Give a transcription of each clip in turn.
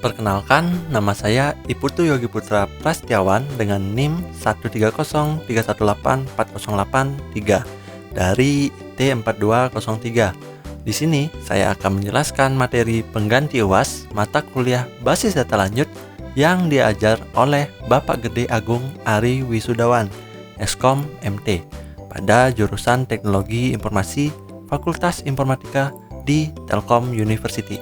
Perkenalkan, nama saya Iputu Yogi Putra Prasetyawan dengan NIM 13031840883 dari T4203. Di sini saya akan menjelaskan materi pengganti UAS mata kuliah basis data lanjut yang diajar oleh Bapak Gede Agung Ari Wisudawan, Eskom MT, pada jurusan Teknologi Informasi Fakultas Informatika di Telkom University.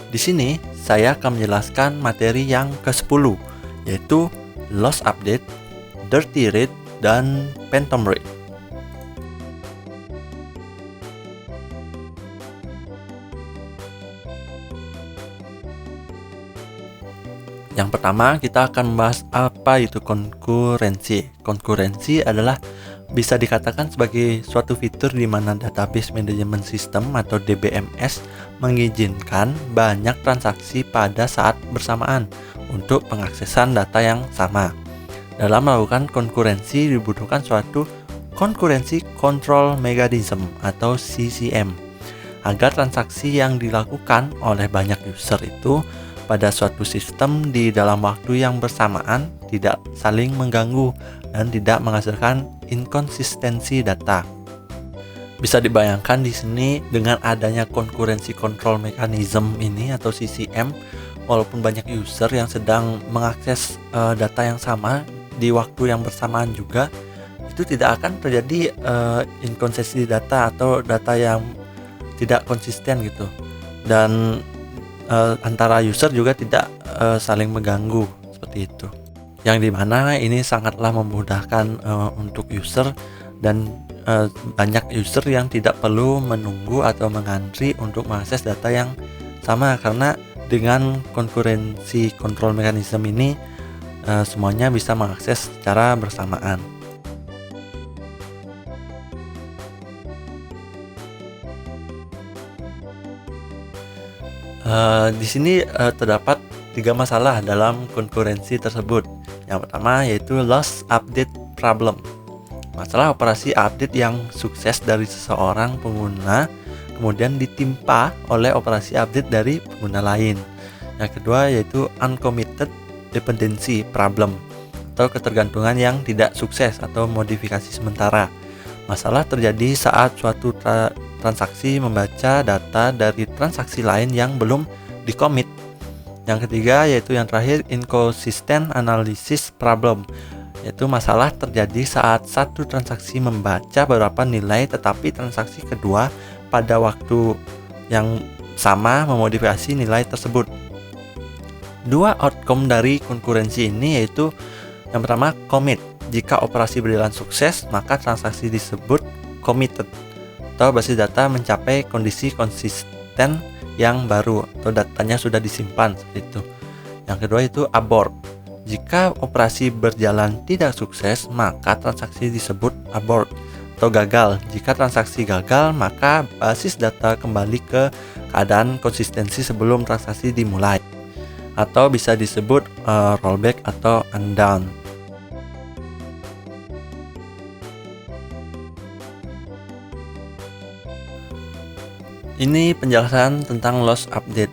Di sini saya akan menjelaskan materi yang ke-10, yaitu loss update, dirty read, dan phantom read. Yang pertama, kita akan membahas apa itu konkurensi. Konkurensi adalah bisa dikatakan sebagai suatu fitur di mana database management system atau DBMS mengizinkan banyak transaksi pada saat bersamaan untuk pengaksesan data yang sama. Dalam melakukan konkurensi dibutuhkan suatu concurrency control mechanism atau CCM agar transaksi yang dilakukan oleh banyak user itu pada suatu sistem di dalam waktu yang bersamaan tidak saling mengganggu dan tidak menghasilkan inkonsistensi data. Bisa dibayangkan di sini dengan adanya concurrency control mechanism ini atau CCM, walaupun banyak user yang sedang mengakses data yang sama di waktu yang bersamaan juga, itu tidak akan terjadi inkonsistensi data atau data yang tidak konsisten gitu. Dan antara user juga tidak saling mengganggu seperti itu, yang dimana ini sangatlah memudahkan untuk user dan banyak user yang tidak perlu menunggu atau mengantri untuk mengakses data yang sama, karena dengan concurrency control mechanism ini semuanya bisa mengakses secara bersamaan. Di sini terdapat 3 masalah dalam konkurensi tersebut. Yang pertama yaitu loss update problem. Masalah operasi update yang sukses dari seseorang pengguna kemudian ditimpa oleh operasi update dari pengguna lain. Yang kedua yaitu uncommitted dependency problem atau ketergantungan yang tidak sukses atau modifikasi sementara. Masalah terjadi saat suatu transaksi membaca data dari transaksi lain yang belum di-commit. Yang ketiga yaitu yang terakhir inconsistent analysis problem, yaitu masalah terjadi saat satu transaksi membaca beberapa nilai tetapi transaksi kedua pada waktu yang sama memodifikasi nilai tersebut. Dua outcome dari konkurensi ini yaitu yang pertama commit. Jika operasi berjalan sukses, maka transaksi disebut committed atau basis data mencapai kondisi konsisten yang baru atau datanya sudah disimpan seperti itu. Yang kedua itu abort. Jika operasi berjalan tidak sukses, maka transaksi disebut abort atau gagal. Jika transaksi gagal, maka basis data kembali ke keadaan konsistensi sebelum transaksi dimulai, atau bisa disebut rollback atau undown. Ini penjelasan tentang loss update.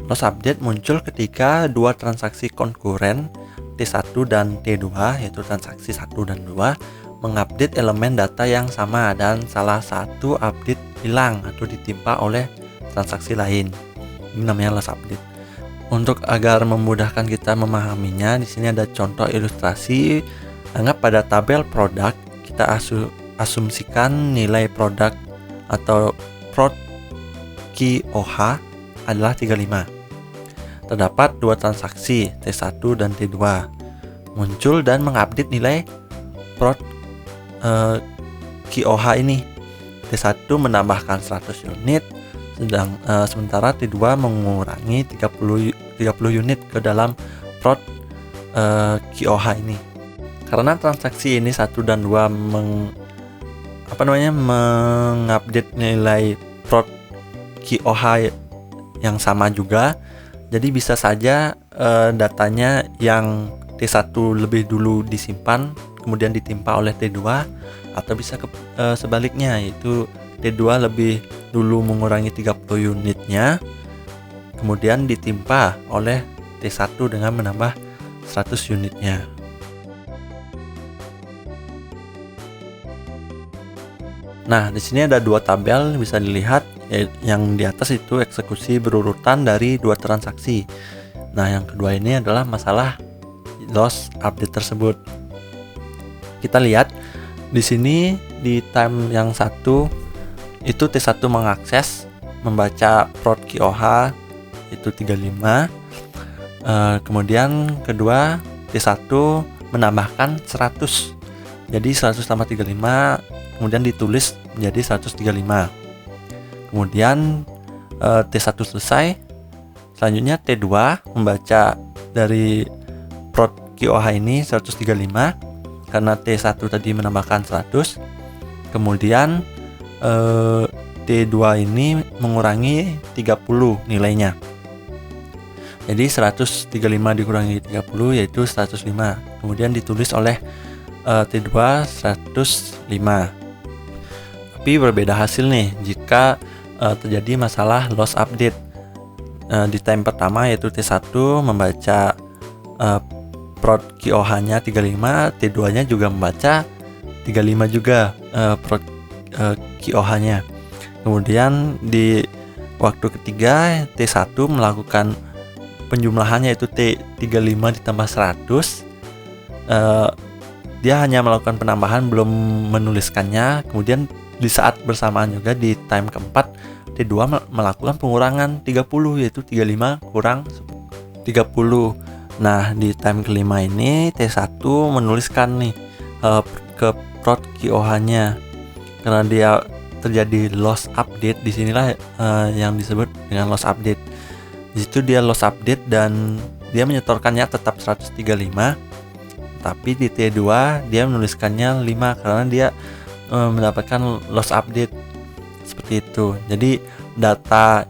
Loss update muncul ketika dua transaksi konkuren T1 dan T2, yaitu transaksi 1 dan 2, mengupdate elemen data yang sama dan salah satu update hilang atau ditimpa oleh transaksi lain. Ini namanya loss update. Untuk agar memudahkan kita memahaminya, di sini ada contoh ilustrasi. Anggap pada tabel produk kita asumsikan nilai produk atau prod QOH adalah 35. Terdapat dua transaksi T1 dan T2 muncul dan mengupdate nilai prod QOH ini. T1 menambahkan 100 unit sementara T2 mengurangi 30 unit ke dalam prod QOH ini. Karena transaksi ini 1 dan 2 mengupdate nilai prod QOH yang sama juga, jadi bisa saja datanya yang T1 lebih dulu disimpan kemudian ditimpa oleh T2, atau bisa sebaliknya, yaitu T2 lebih dulu mengurangi 30 unitnya, kemudian ditimpa oleh T1 dengan menambah 100 unitnya. Nah, di sini ada dua tabel bisa dilihat. Yang di atas itu eksekusi berurutan dari dua transaksi. Nah, yang kedua ini adalah masalah loss update tersebut. Kita lihat di sini di time yang satu itu T1 mengakses membaca prod QOH itu 35. Kemudian kedua T1 menambahkan 100. Jadi 100 tambah 35 kemudian ditulis menjadi 135. Kemudian T1 selesai. Selanjutnya T2 membaca dari prod QOH ini 135 karena T1 tadi menambahkan 100. Kemudian T2 ini mengurangi 30 nilainya. Jadi 135 dikurangi 30 yaitu 105. Kemudian ditulis oleh T2 105. Tapi berbeda hasil nih jika terjadi masalah loss update. Di time pertama yaitu T1 membaca prod QOH-nya 35, T2-nya juga membaca 35 juga prod QOH-nya. Kemudian di waktu ketiga T1 melakukan penjumlahannya yaitu T35 ditambah 100. Dia hanya melakukan penambahan belum menuliskannya. Kemudian di saat bersamaan juga di time keempat T2 melakukan pengurangan 30 yaitu 35 kurang 30. Nah, di time kelima ini T1 menuliskan nih ke prod QOH-nya. Karena dia terjadi loss update, disinilah yang disebut dengan loss update. Di situ dia loss update dan dia menyetorkannya tetap 135. Tapi di T2 dia menuliskannya 5 karena dia mendapatkan loss update seperti itu. Jadi data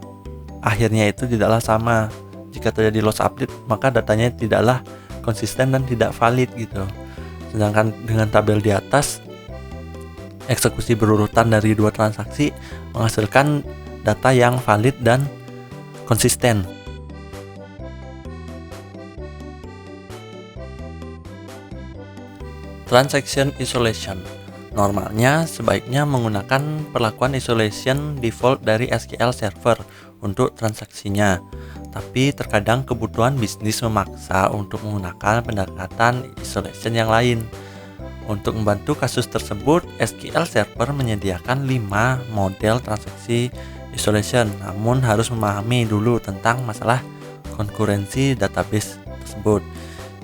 akhirnya itu tidaklah sama. Jika terjadi loss update maka datanya tidaklah konsisten dan tidak valid gitu. Sedangkan dengan tabel di atas eksekusi berurutan dari dua transaksi menghasilkan data yang valid dan konsisten. Transaction isolation. Normalnya sebaiknya menggunakan perlakuan isolation default dari SQL Server untuk transaksinya. Tapi terkadang kebutuhan bisnis memaksa untuk menggunakan pendekatan isolation yang lain. Untuk membantu kasus tersebut, SQL Server menyediakan 5 model transaksi isolation, namun harus memahami dulu tentang masalah konkurensi database tersebut.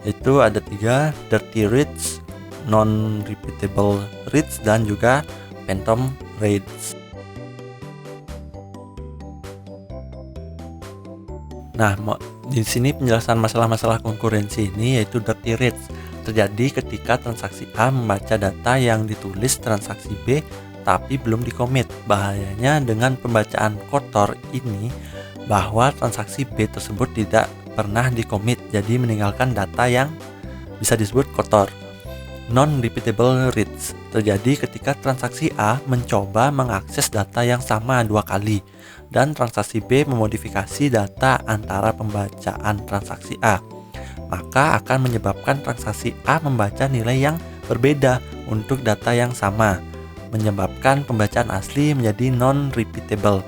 Yaitu ada 3, dirty reads, non-repeatable reads, dan juga phantom reads. Nah, di sini penjelasan masalah-masalah konkurensi ini yaitu dirty reads terjadi ketika transaksi A membaca data yang ditulis transaksi B tapi belum dikomit. Bahayanya dengan pembacaan kotor ini bahwa transaksi B tersebut tidak pernah dikomit, jadi meninggalkan data yang bisa disebut kotor. Non-repeatable reads terjadi ketika transaksi A mencoba mengakses data yang sama 2 kali dan transaksi B memodifikasi data antara pembacaan transaksi A. Maka akan menyebabkan transaksi A membaca nilai yang berbeda untuk data yang sama, menyebabkan pembacaan asli menjadi non-repeatable.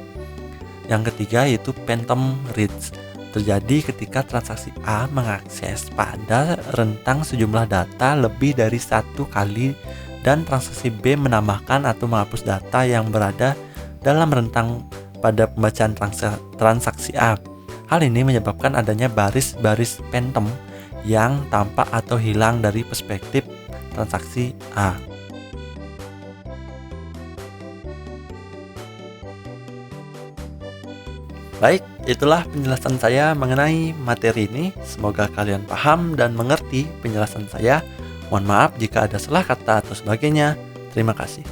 Yang ketiga yaitu phantom reads terjadi ketika transaksi A mengakses pada rentang sejumlah data lebih dari 1 kali dan transaksi B menambahkan atau menghapus data yang berada dalam rentang pada pembacaan transaksi A. Hal ini menyebabkan adanya baris-baris phantom yang tampak atau hilang dari perspektif transaksi A. Baik, itulah penjelasan saya mengenai materi ini. Semoga kalian paham dan mengerti penjelasan saya. Mohon maaf jika ada salah kata atau sebagainya. Terima kasih.